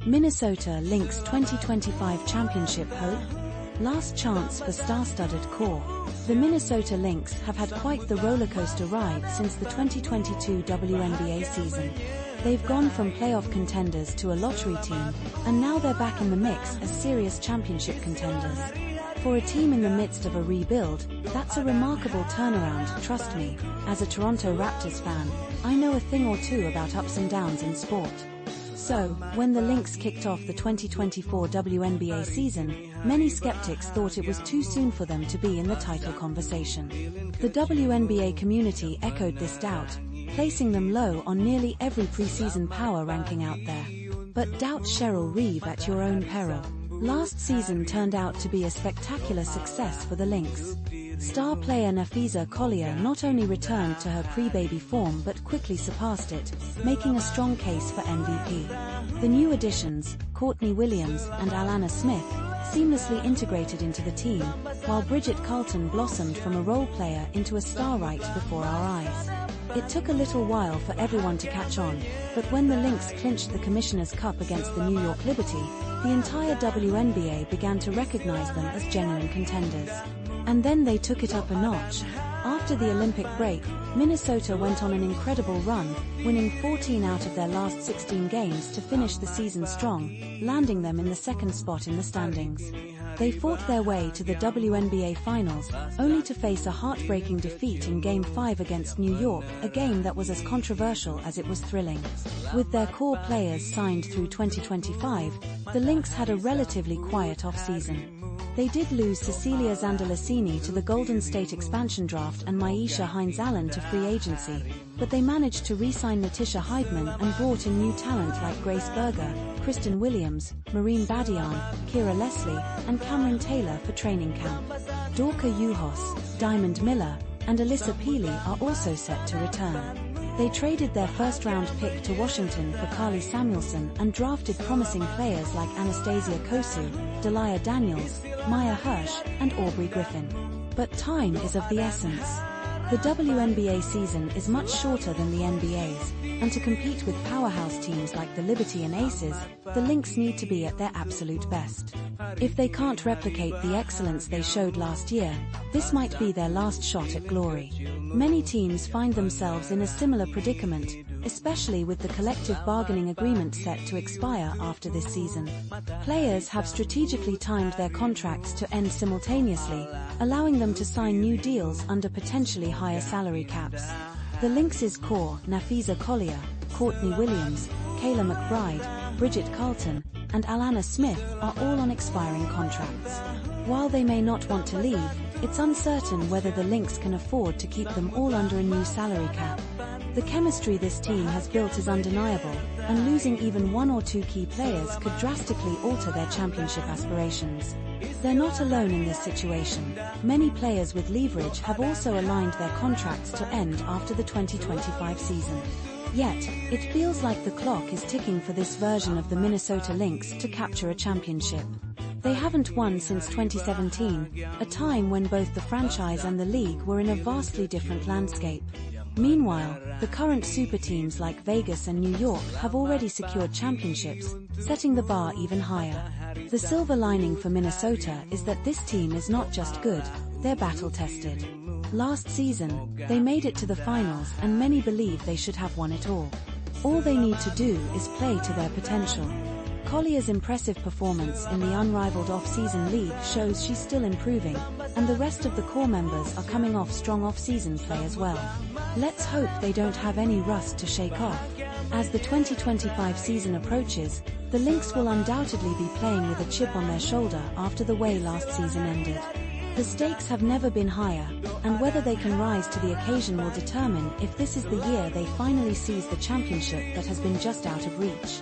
Minnesota Lynx 2025 Championship hope? Last chance for star-studded core. The Minnesota Lynx have had quite the rollercoaster ride since the 2022 WNBA season. They've gone from playoff contenders to a lottery team, and now they're back in the mix as serious championship contenders. For a team in the midst of a rebuild, that's a remarkable turnaround, trust me. As a Toronto Raptors fan, I know a thing or two about ups and downs in sport. So, when the Lynx kicked off the 2024 WNBA season, many skeptics thought it was too soon for them to be in the title conversation. The WNBA community echoed this doubt, placing them low on nearly every preseason power ranking out there. But doubt Cheryl Reeve at your own peril. Last season turned out to be a spectacular success for the Lynx. Star player Napheesa Collier not only returned to her pre-baby form but quickly surpassed it, making a strong case for MVP. The new additions, Courtney Williams and Alana Smith, seamlessly integrated into the team, while Bridget Carlton blossomed from a role player into a star right before our eyes. It took a little while for everyone to catch on, but when the Lynx clinched the Commissioner's Cup against the New York Liberty, the entire WNBA began to recognize them as genuine contenders. And then they took it up a notch. After the Olympic break, Minnesota went on an incredible run, winning 14 out of their last 16 games to finish the season strong, landing them in the second spot in the standings. They fought their way to the WNBA Finals, only to face a heartbreaking defeat in Game 5 against New York, a game that was as controversial as it was thrilling. With their core players signed through 2025, the Lynx had a relatively quiet offseason. They did lose Cecilia Zandalicini to the Golden State expansion draft and Myisha Hines-Allen to free agency, but they managed to re-sign Natisha Heidman and brought in new talent like Grace Berger, Kristen Williams, Maureen Badian, Kira Leslie, and Cameron Taylor for training camp. Dorka Juhos, Diamond Miller, and Alyssa Peely are also set to return. They traded their first-round pick to Washington for Carly Samuelson and drafted promising players like Anastasia Kosu, Delia Daniels, Maya Hirsch, and Aubrey Griffin. But time is of the essence. The WNBA season is much shorter than the NBA's, and to compete with powerhouse teams like the Liberty and Aces, the Lynx need to be at their absolute best. If they can't replicate the excellence they showed last year, this might be their last shot at glory. Many teams find themselves in a similar predicament, especially with the collective bargaining agreement set to expire after this season. Players have strategically timed their contracts to end simultaneously, allowing them to sign new deals under potentially higher salary caps. The Lynx's core, Napheesa Collier, Courtney Williams, Kayla McBride, Bridget Carlton, and Alana Smith are all on expiring contracts. While they may not want to leave, it's uncertain whether the Lynx can afford to keep them all under a new salary cap. The chemistry this team has built is undeniable, and losing even one or two key players could drastically alter their championship aspirations. They're not alone in this situation. Many players with leverage have also aligned their contracts to end after the 2025 season. Yet, it feels like the clock is ticking for this version of the Minnesota Lynx to capture a championship. They haven't won since 2017, a time when both the franchise and the league were in a vastly different landscape. Meanwhile, the current super teams like Vegas and New York have already secured championships, setting the bar even higher. The silver lining for Minnesota is that this team is not just good, they're battle-tested. Last season, they made it to the finals and many believe they should have won it all. All they need to do is play to their potential. Collier's impressive performance in the unrivaled off-season league shows she's still improving, and the rest of the core members are coming off strong off-season play as well. Let's hope they don't have any rust to shake off. As the 2025 season approaches, the Lynx will undoubtedly be playing with a chip on their shoulder after the way last season ended. The stakes have never been higher, and whether they can rise to the occasion will determine if this is the year they finally seize the championship that has been just out of reach.